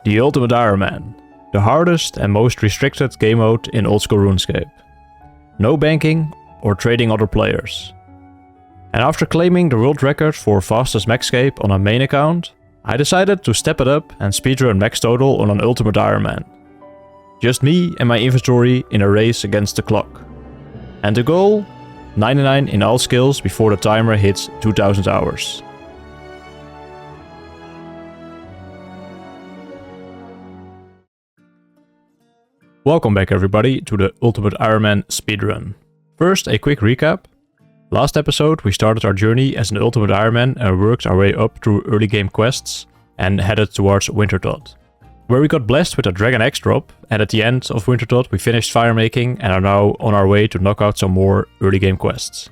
The Ultimate Iron Man, the hardest and most restricted game mode in old school RuneScape. No banking or trading other players. And after claiming the world record for fastest Maxcape on a main account, I decided to step it up and speedrun max total on an Ultimate Iron Man. Just me and my inventory in a race against the clock. And the goal? 99 in all skills before the timer hits 2000 hours. Welcome back everybody to the Ultimate Iron Man speedrun. First, a quick recap. Last episode we started our journey as an Ultimate Iron Man and worked our way up through early game quests and headed towards Wintertot, where we got blessed with a Dragon Axe drop, and at the end of Wintertot we finished fire making and are now on our way to knock out some more early game quests.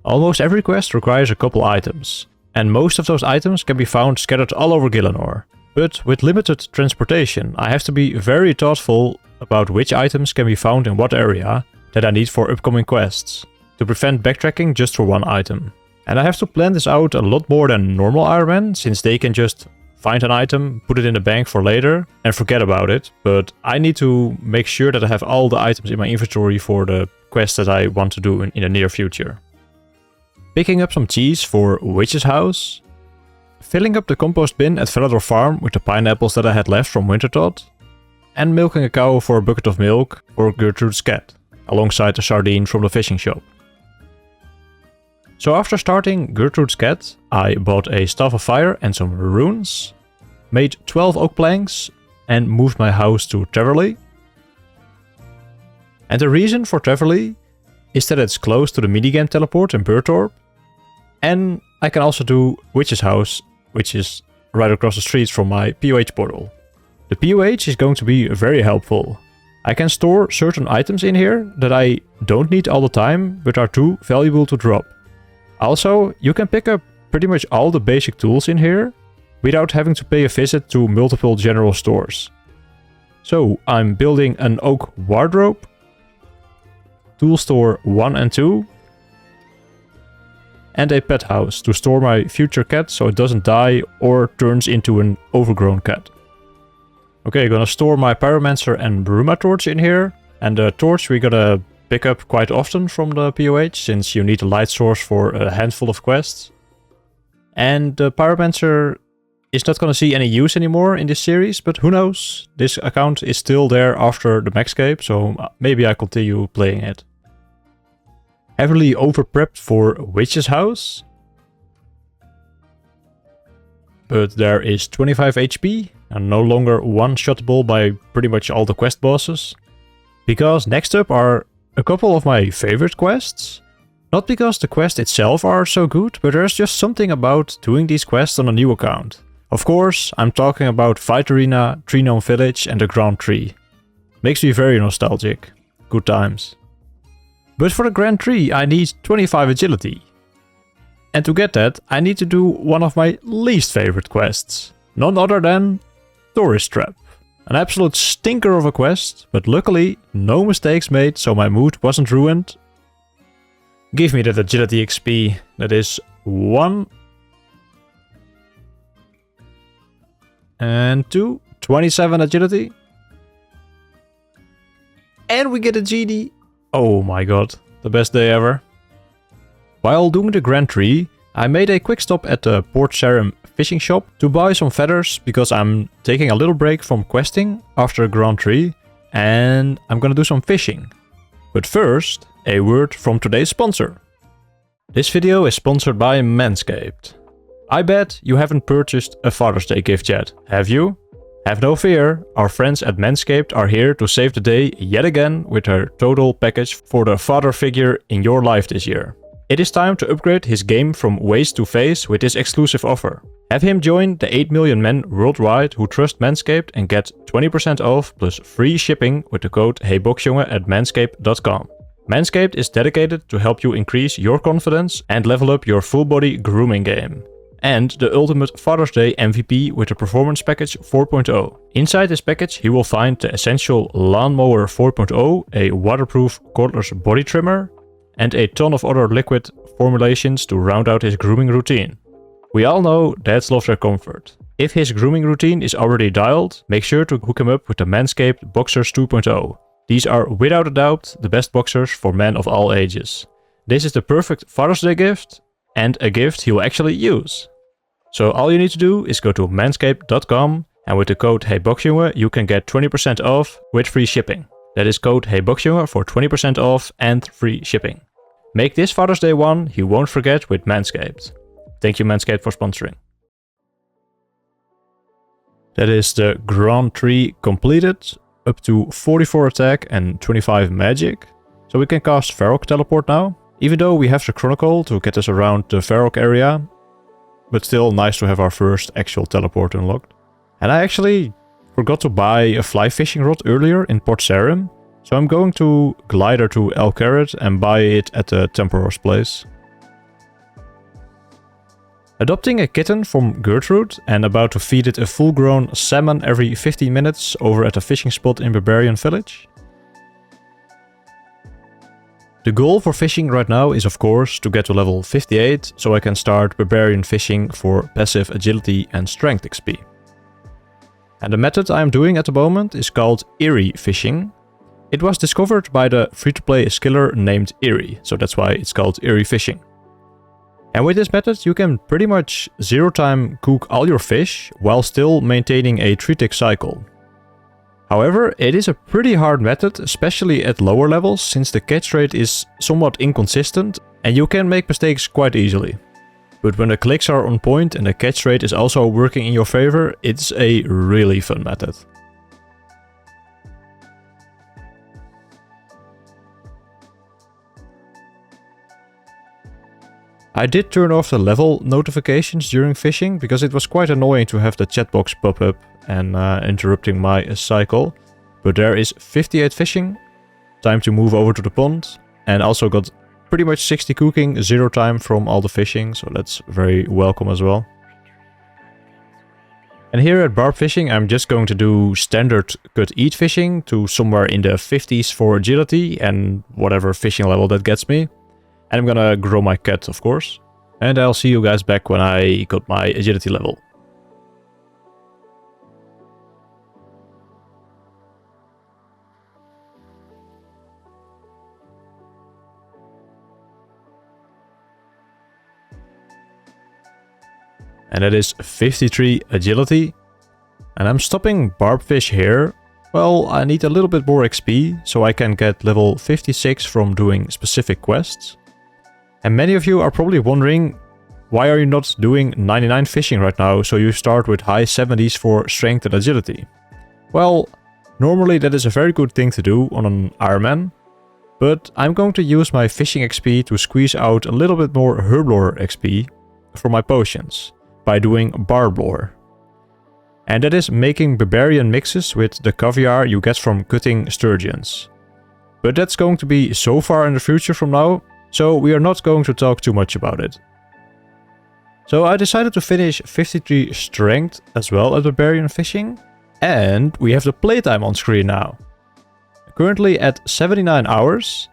Almost every quest requires a couple items, and most of those items can be found scattered all over Gielinor. But with limited transportation, I have to be very thoughtful about which items can be found in what area that I need for upcoming quests, to prevent backtracking just for one item. And I have to plan this out a lot more than normal Iron Men, since they can just find an item, put it in the bank for later and forget about it, but I need to make sure that I have all the items in my inventory for the quests that I want to do in the near future. Picking up some cheese for Witch's House, filling up the compost bin at Velador Farm with the pineapples that I had left from Wintertot, and milking a cow for a bucket of milk for Gertrude's cat, alongside the sardine from the fishing shop. So after starting Gertrude's cat, I bought a Staff of Fire and some runes, made 12 oak planks, and moved my house to Treverley. And the reason for Treverley is that it's close to the minigame teleport in Burthorpe, and I can also do Witch's House, which is right across the street from my POH portal. The POH is going to be very helpful. I can store certain items in here that I don't need all the time, but are too valuable to drop. Also, you can pick up pretty much all the basic tools in here without having to pay a visit to multiple general stores. So I'm building an oak wardrobe, tool store 1 and 2, and a pet house to store my future cat so it doesn't die or turns into an overgrown cat. Okay, gonna store my Pyromancer and Bruma torch in here, and the torch we gotta pick up quite often from the POH, since you need a light source for a handful of quests. And the Pyromancer is not gonna see any use anymore in this series, but who knows? This account is still there after the Maxcape, so maybe I continue playing it. Heavily over-prepped for Witch's House, but there is 25 HP and no longer one-shottable by pretty much all the quest bosses. Because next up are a couple of my favorite quests. Not because the quests itself are so good, but there's just something about doing these quests on a new account. Of course, I'm talking about Fight Arena, Tree Gnome Village and the Grand Tree. Makes me very nostalgic. Good times. But for the Grand Tree I need 25 agility. And to get that I need to do one of my least favorite quests. None other than Tourist Trap. An absolute stinker of a quest, but luckily no mistakes made so my mood wasn't ruined. Give me that agility XP, that is 1 and 2, 27 agility. And we get a GD. Oh my god, the best day ever. While doing the Grand Tree, I made a quick stop at the Port Sarim fishing shop to buy some feathers, because I'm taking a little break from questing after the Grand Tree and I'm gonna do some fishing. But first, a word from today's sponsor. This video is sponsored by MANSCAPED. I bet you haven't purchased a Father's Day gift yet, have you? Have no fear, our friends at MANSCAPED are here to save the day yet again with their total package for the father figure in your life this year. It is time to upgrade his game from waist to face with this exclusive offer. Have him join the 8 million men worldwide who trust Manscaped and get 20% off plus free shipping with the code HeyBoxjongen at manscaped.com. Manscaped is dedicated to help you increase your confidence and level up your full body grooming game. And the ultimate Father's Day MVP with the Performance Package 4.0. Inside this package he will find the essential Lawnmower 4.0, a waterproof cordless body trimmer, and a ton of other liquid formulations to round out his grooming routine. We all know dads love their comfort. If his grooming routine is already dialed, make sure to hook him up with the MANSCAPED Boxers 2.0. These are without a doubt the best boxers for men of all ages. This is the perfect Father's Day gift, and a gift he will actually use. So all you need to do is go to manscaped.com, and with the code HeyBoxjongen you can get 20% off with free shipping. That is code HeyBoxjongen for 20% off and free shipping. Make this Father's Day one you won't forget with Manscaped. Thank you Manscaped for sponsoring. That is the Grand tree completed, up to 44 attack and 25 magic. So we can cast Varrock Teleport now, even though we have the Chronicle to get us around the Varrock area. But still nice to have our first actual teleport unlocked. And I actually forgot to buy a fly fishing rod earlier in Port Sarim, so I'm going to glider to El Carrot and buy it at the Temporar's place. Adopting a kitten from Gertrude and about to feed it a full-grown salmon every 15 minutes over at a fishing spot in Barbarian Village. The goal for fishing right now is of course to get to level 58 so I can start Barbarian fishing for passive agility and strength XP. And the method I am doing at the moment is called Eerie fishing. It was discovered by the free-to-play skiller named Eerie, so that's why it's called Eerie fishing. And with this method you can pretty much 0-time cook all your fish while still maintaining a 3-tick cycle. However, it is a pretty hard method, especially at lower levels, since the catch rate is somewhat inconsistent and you can make mistakes quite easily. But when the clicks are on point and the catch rate is also working in your favor, it's a really fun method. I did turn off the level notifications during fishing because it was quite annoying to have the chat box pop up and interrupting my cycle. But there is 58 fishing, time to move over to the pond, and also got pretty much 60 cooking, 0 time from all the fishing, so that's very welcome as well. And here at barb fishing I'm just going to do standard cut eat fishing to somewhere in the 50s for agility and whatever fishing level that gets me. And I'm gonna grow my cat, of course. And I'll see you guys back when I got my agility level. And that is 53 agility. And I'm stopping barbfish here. Well, I need a little bit more XP, so I can get level 56 from doing specific quests. And many of you are probably wondering, why are you not doing 99 fishing right now, so you start with high 70s for strength and agility? Well, normally that is a very good thing to do on an Ironman, but I'm going to use my fishing XP to squeeze out a little bit more herblore XP for my potions, by doing barblore. And that is making barbarian mixes with the caviar you get from cutting sturgeons. But that's going to be so far in the future from now, so we are not going to talk too much about it. So I decided to finish 53 strength as well as barbarian fishing, and we have the playtime on screen now. Currently at 79 hours,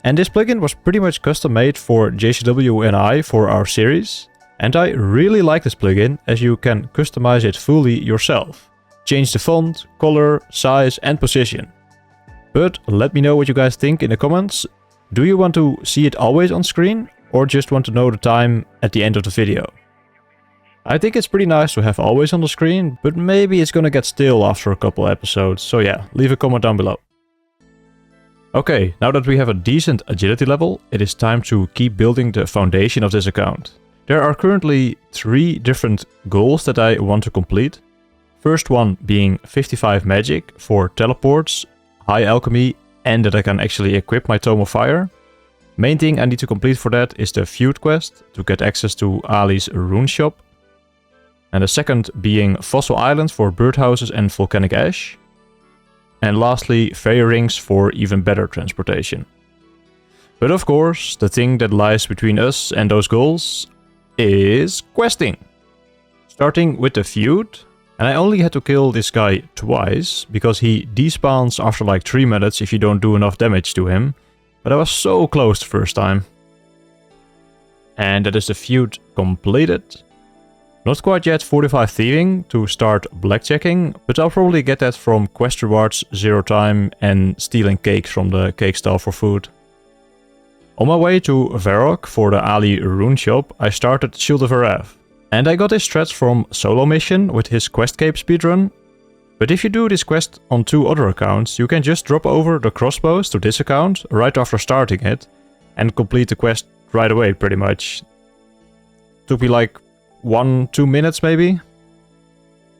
and this plugin was pretty much custom made for JCW and I for our series, and I really like this plugin as you can customize it fully yourself. Change the font, color, size and position. But let me know what you guys think in the comments. Do you want to see it always on screen, or just want to know the time at the end of the video? I think it's pretty nice to have always on the screen, but maybe it's gonna get stale after a couple episodes, so yeah, leave a comment down below. Okay, now that we have a decent agility level, it is time to keep building the foundation of this account. There are currently 3 different goals that I want to complete. First one being 55 magic for teleports, high alchemy, and that I can actually equip my Tome of Fire. Main thing I need to complete for that is the feud quest to get access to Ali's rune shop. And the second being Fossil Islands for birdhouses and volcanic ash. And lastly, fairy rings for even better transportation. But of course, the thing that lies between us and those goals is questing. Starting with the feud. And I only had to kill this guy twice, because he despawns after like 3 minutes if you don't do enough damage to him. But I was so close the first time. And that is the feud completed. Not quite yet 45 thieving to start blackjacking, but I'll probably get that from quest rewards, 0 time and stealing cakes from the cake stall for food. On my way to Varrock for the Ali rune shop, I started Shield of Arav. And I got his strats from solo mission with his Questcape speedrun. But if you do this quest on 2 other accounts, you can just drop over the crossbows to this account right after starting it and complete the quest right away pretty much. Took me like 1-2 minutes maybe.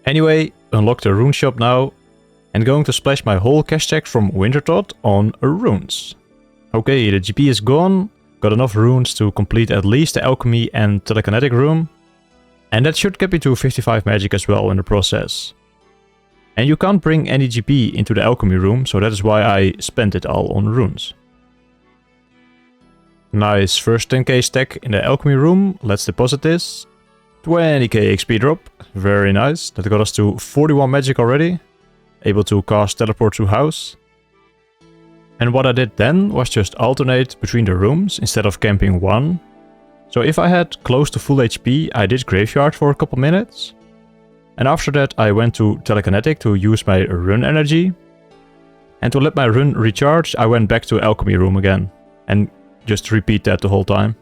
Anyway, unlock the rune shop now and going to splash my whole cash check from Wintertot on runes. Okay, the GP is gone, got enough runes to complete at least the alchemy and telekinetic room. And that should get me to 55 magic as well in the process. And you can't bring any GP into the alchemy room, so that is why I spent it all on runes. Nice, first 10k stack in the alchemy room, let's deposit this. 20k XP drop, very nice, that got us to 41 magic already. Able to cast teleport to house. And what I did then was just alternate between the rooms instead of camping one. So if I had close to full HP, I did graveyard for a couple minutes. And after that I went to telekinetic to use my run energy. And to let my run recharge, I went back to alchemy room again. And just repeat that the whole time.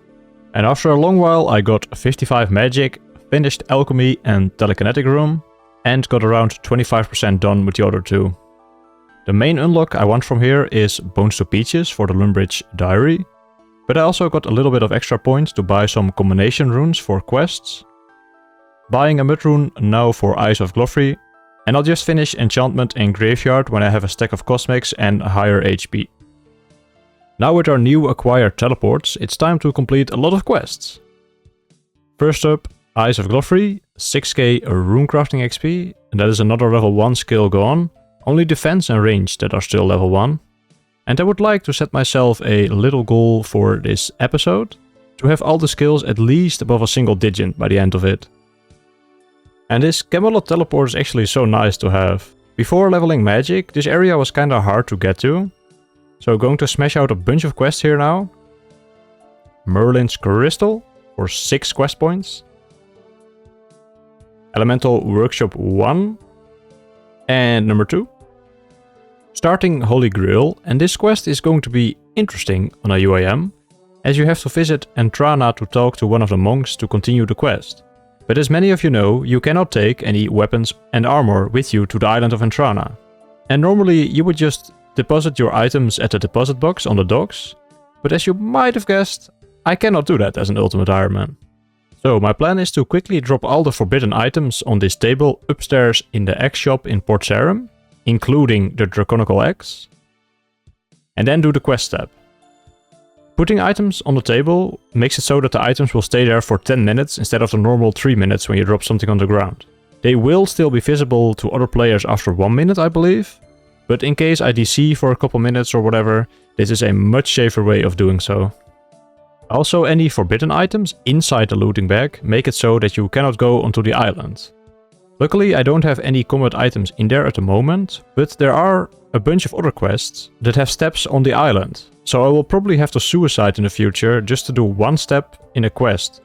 And after a long while I got 55 magic, finished alchemy and telekinetic room, and got around 25% done with the other 2. The main unlock I want from here is Bones to Peaches for the Lumbridge Diary. But I also got a little bit of extra points to buy some combination runes for quests. Buying a mud rune now for Eyes of Glory. And I'll just finish enchantment and graveyard when I have a stack of cosmics and higher HP. Now with our new acquired teleports, it's time to complete a lot of quests. First up, Eyes of Glory, 6k runecrafting XP, and that is another level 1 skill gone. Only defense and range that are still level 1. And I would like to set myself a little goal for this episode, to have all the skills at least above a single digit by the end of it. And this Camelot teleport is actually so nice to have. Before leveling magic, this area was kinda hard to get to. So going to smash out a bunch of quests here now. Merlin's Crystal for 6 quest points. Elemental Workshop 1. And number 2. Starting Holy Grail, and this quest is going to be interesting on a UIM, as you have to visit Entrana to talk to one of the monks to continue the quest. But as many of you know, you cannot take any weapons and armor with you to the island of Entrana. And normally you would just deposit your items at the deposit box on the docks, but as you might have guessed, I cannot do that as an Ultimate Iron Man. So my plan is to quickly drop all the forbidden items on this table upstairs in the egg shop in Port Sarim, including the Draconical eggs, and then do the quest step. Putting items on the table makes it so that the items will stay there for 10 minutes instead of the normal 3 minutes when you drop something on the ground. They will still be visible to other players after 1 minute, I believe, but in case I DC for a couple minutes or whatever, this is a much safer way of doing so. Also, any forbidden items inside the looting bag make it so that you cannot go onto the island. Luckily, I don't have any combat items in there at the moment, but there are a bunch of other quests that have steps on the island. So I will probably have to suicide in the future just to do one step in a quest,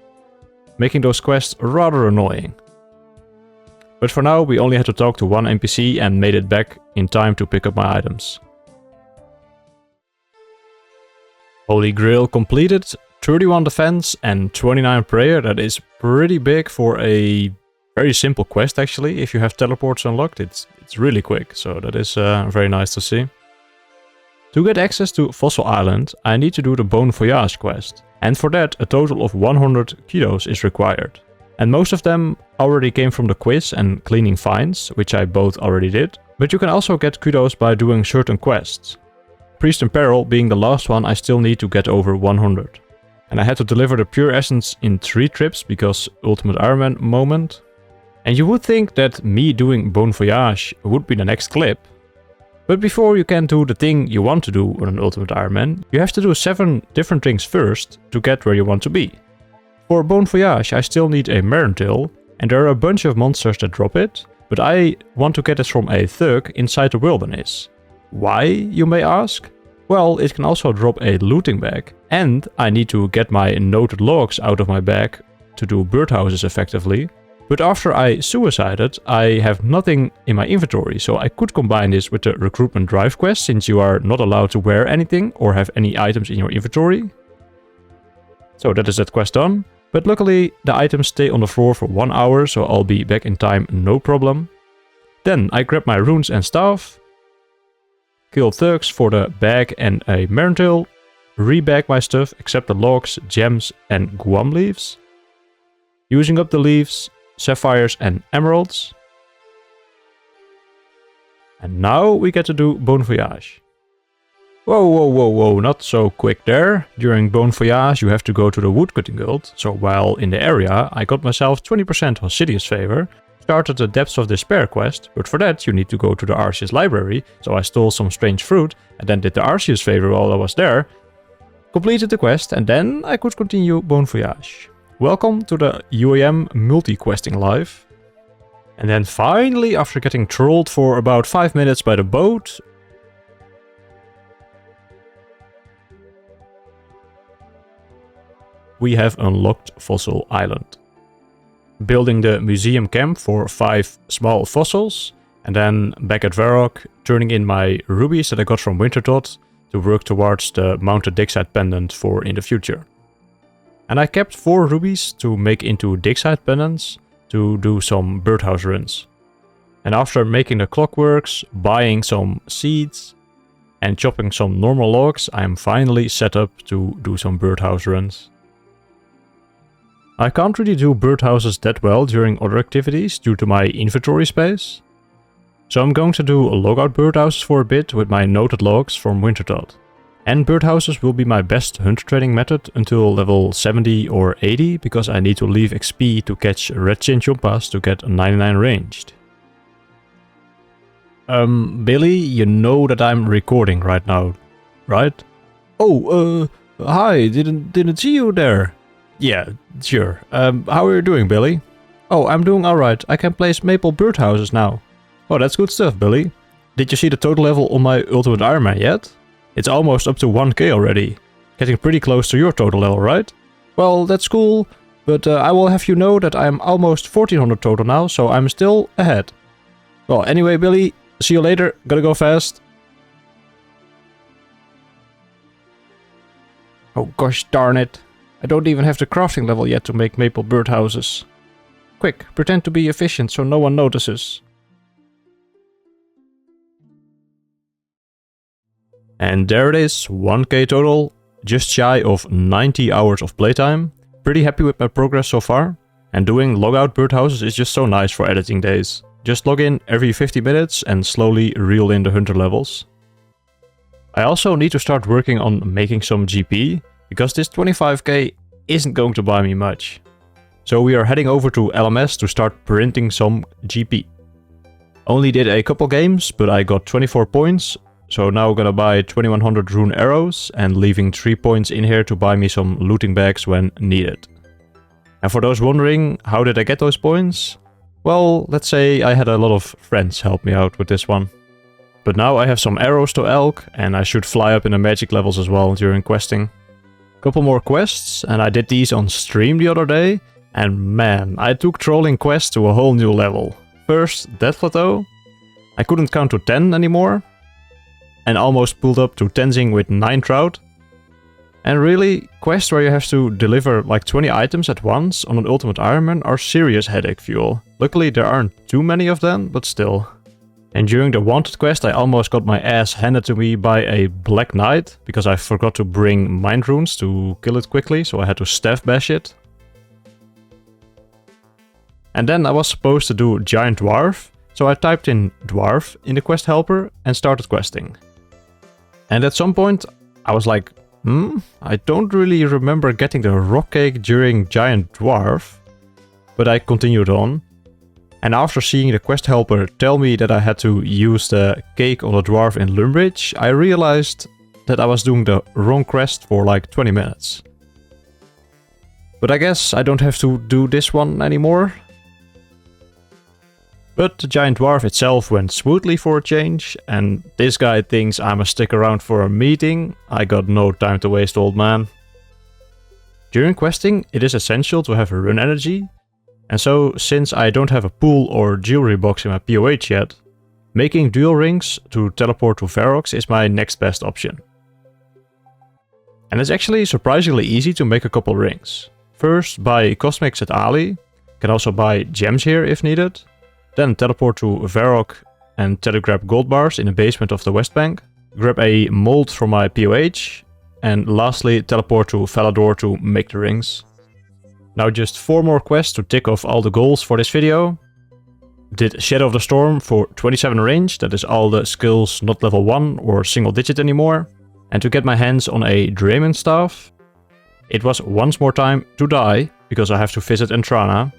making those quests rather annoying. But for now, we only had to talk to one NPC and made it back in time to pick up my items. Holy Grail completed, 31 defense and 29 prayer. That is pretty big for a very simple quest actually. If you have teleports unlocked, it's really quick, so that is very nice to see. To get access to Fossil Island, I need to do the Bon Voyage quest, and for that a total of 100 kudos is required. And most of them already came from the quiz and cleaning finds, which I both already did, but you can also get kudos by doing certain quests. Priest in Peril being the last one, I still need to get over 100. And I had to deliver the Pure Essence in 3 trips because Ultimate Iron Man moment. And you would think that me doing Bon Voyage would be the next clip. But before you can do the thing you want to do on an Ultimate Iron Man, you have to do 7 different things first to get where you want to be. For Bon Voyage I still need a Marentil, and there are a bunch of monsters that drop it, but I want to get it from a thug inside the wilderness. Why, you may ask? Well, it can also drop a looting bag, and I need to get my noted logs out of my bag to do birdhouses effectively. But after I suicided, I have nothing in my inventory, so I could combine this with the recruitment drive quest, since you are not allowed to wear anything or have any items in your inventory. So that is that quest done. But luckily, the items stay on the floor for 1 hour, so I'll be back in time, no problem. Then I grab my runes and staff, kill thugs for the bag and a marentail, rebag my stuff except the logs, gems and guam leaves, using up the leaves, sapphires and emeralds. And now we get to do Bon Voyage. Whoa, not so quick there. During Bon Voyage you have to go to the Woodcutting Guild, so while in the area I got myself 20% Hosidius favor, started the Depths of Despair quest, but for that you need to go to the Arceus library, so I stole some strange fruit and then did the Arceus favor while I was there, completed the quest, and then I could continue Bon Voyage. Welcome to the UIM multi-questing life. And then finally, after getting trolled for about 5 minutes by the boat, we have unlocked Fossil Island. Building the museum camp for 5 small fossils, and then back at Varrock, turning in my rubies that I got from Wintertot to work towards the mounted Digside pendant for in the future. And I kept 4 rubies to make into Digside pendants to do some birdhouse runs. And after making the clockworks, buying some seeds, and chopping some normal logs, I am finally set up to do some birdhouse runs. I can't really do birdhouses that well during other activities due to my inventory space. So I'm going to do logout birdhouses for a bit with my noted logs from Wintertot. And birdhouses will be my best hunt training method until level 70 or 80, because I need to leave XP to catch red chinchompas to get 99 ranged. Billy, you know that I'm recording right now, right? Oh, hi, didn't see you there. Yeah, sure. How are you doing, Billy? Oh, I'm doing alright. I can place maple birdhouses now. Oh, that's good stuff, Billy. Did you see the total level on my Ultimate Iron Man yet? It's almost up to 1k already. Getting pretty close to your total level, right? Well, that's cool, but I will have you know that I'm almost 1400 total now, so I'm still ahead. Well, anyway, Billy, see you later. Gotta go fast. Oh gosh darn it. I don't even have the crafting level yet to make maple birdhouses. Quick, pretend to be efficient so no one notices. And there it is, 1k total, just shy of 90 hours of playtime. Pretty happy with my progress so far. And doing logout birdhouses is just so nice for editing days. Just log in every 50 minutes and slowly reel in the hunter levels. I also need to start working on making some GP, because this 25k isn't going to buy me much. So we are heading over to LMS to start printing some GP. Only did a couple games, but I got 24 points. So now I'm gonna buy 2100 rune arrows and leaving 3 points in here to buy me some looting bags when needed. And for those wondering, how did I get those points? Well, let's say I had a lot of friends help me out with this one. But now I have some arrows to elk, and I should fly up in the magic levels as well during questing. Couple more quests, and I did these on stream the other day, and man, I took trolling quests to a whole new level. First, Death Plateau. I couldn't count to 10 anymore, and almost pulled up to Tenzing with 9 trout. And really, quests where you have to deliver like 20 items at once on an Ultimate Iron Man are serious headache fuel. Luckily there aren't too many of them, but still. And during the Wanted quest I almost got my ass handed to me by a Black Knight, because I forgot to bring Mind Runes to kill it quickly, so I had to staff bash it. And then I was supposed to do Giant Dwarf, so I typed in Dwarf in the quest helper and started questing. And at some point I was like, I don't really remember getting the rock cake during Giant Dwarf, but I continued on. And after seeing the quest helper tell me that I had to use the cake on the dwarf in Lumbridge, I realized that I was doing the wrong quest for like 20 minutes. But I guess I don't have to do this one anymore. But the Giant Dwarf itself went smoothly for a change, and this guy thinks I'ma stick around for a meeting. I got no time to waste, old man. During questing, it is essential to have run energy, And so, since I don't have a pool or jewelry box in my POH yet, making dual rings to teleport to Ferox is my next best option. And it's actually surprisingly easy to make a couple rings. First, buy cosmics at Ali, can also buy gems here if needed, then teleport to Varrock and telegrab gold bars in the basement of the West Bank, grab a mold from my POH, and lastly teleport to Falador to make the rings. Now just 4 more quests to tick off all the goals for this video. Did Shadow of the Storm for 27 range, that is all the skills not level 1 or single digit anymore. And to get my hands on a Draymond staff, it was once more time to die, because I have to visit Entrana.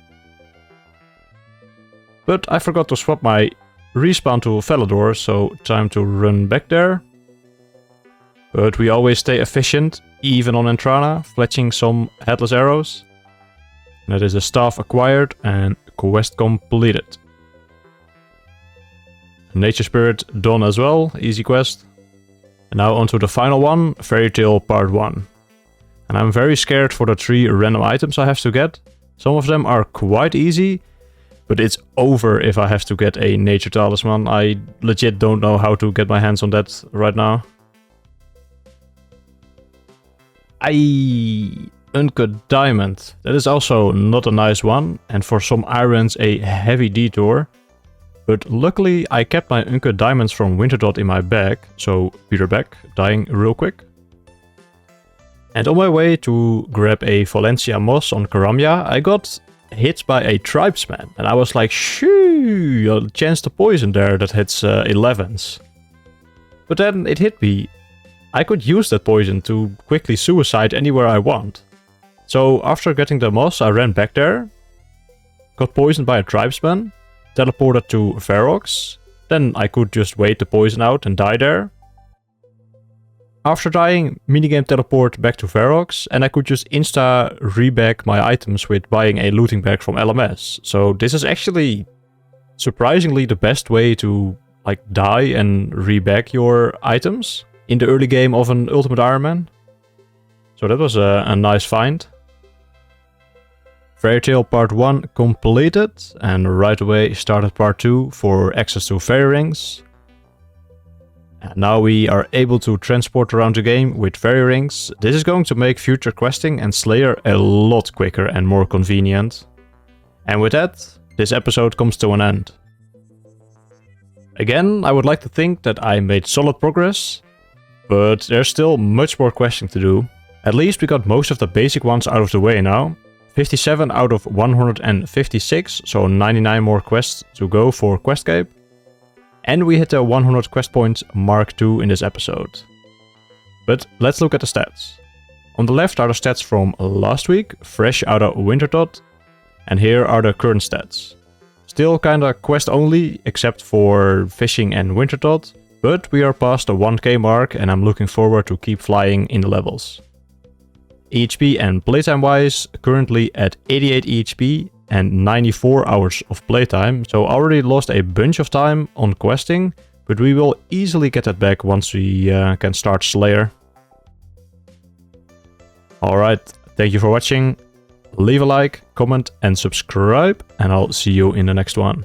But I forgot to swap my respawn to Falador, so time to run back there. But we always stay efficient, even on Entrana, fletching some headless arrows. And that is a staff acquired and quest completed. Nature Spirit done as well, easy quest. And now on to the final one, Fairy Tale Part 1. And I'm very scared for the 3 random items I have to get. Some of them are quite easy, but it's over if I have to get a Nature Talisman. I legit don't know how to get my hands on that right now. Uncut Diamond. That is also not a nice one, and for some irons a heavy detour. But luckily I kept my Uncut Diamonds from Winterdot in my bag, so Peter back, dying real quick. And on my way to grab a Valencia Moss on Karamia, I got hit by a Tribesman. And I was like, shoo, a chance to poison there that hits 11s. But then it hit me. I could use that poison to quickly suicide anywhere I want. So after getting the Moss, I ran back there, got poisoned by a Tribesman, teleported to Ferox, then I could just wait the poison out and die there. After dying, minigame teleport back to Ferox, and I could just insta rebag my items with buying a looting bag from LMS. So this is actually surprisingly the best way to like die and rebag your items in the early game of an Ultimate Iron Man. So that was a nice find. Fairy Tale Part 1 completed, and right away started Part 2 for access to fairy rings. And now we are able to transport around the game with fairy rings. This is going to make future questing and Slayer a lot quicker and more convenient. And with that, this episode comes to an end. Again, I would like to think that I made solid progress, but there's still much more questing to do. At least we got most of the basic ones out of the way now. 57 out of 156, so 99 more quests to go for Questcape. And we hit the 100 quest points mark 2 in this episode. But let's look at the stats. On the left are the stats from last week, fresh out of Winterdot. And here are the current stats. Still kinda quest only, except for fishing and Winterdot. But we are past the 1k mark and I'm looking forward to keep flying in the levels. EHP and playtime wise, currently at 88 EHP and 94 hours of playtime, so already lost a bunch of time on questing, but we will easily get that back once we can start Slayer. Alright, thank you for watching, leave a like, comment and subscribe, and I'll see you in the next one.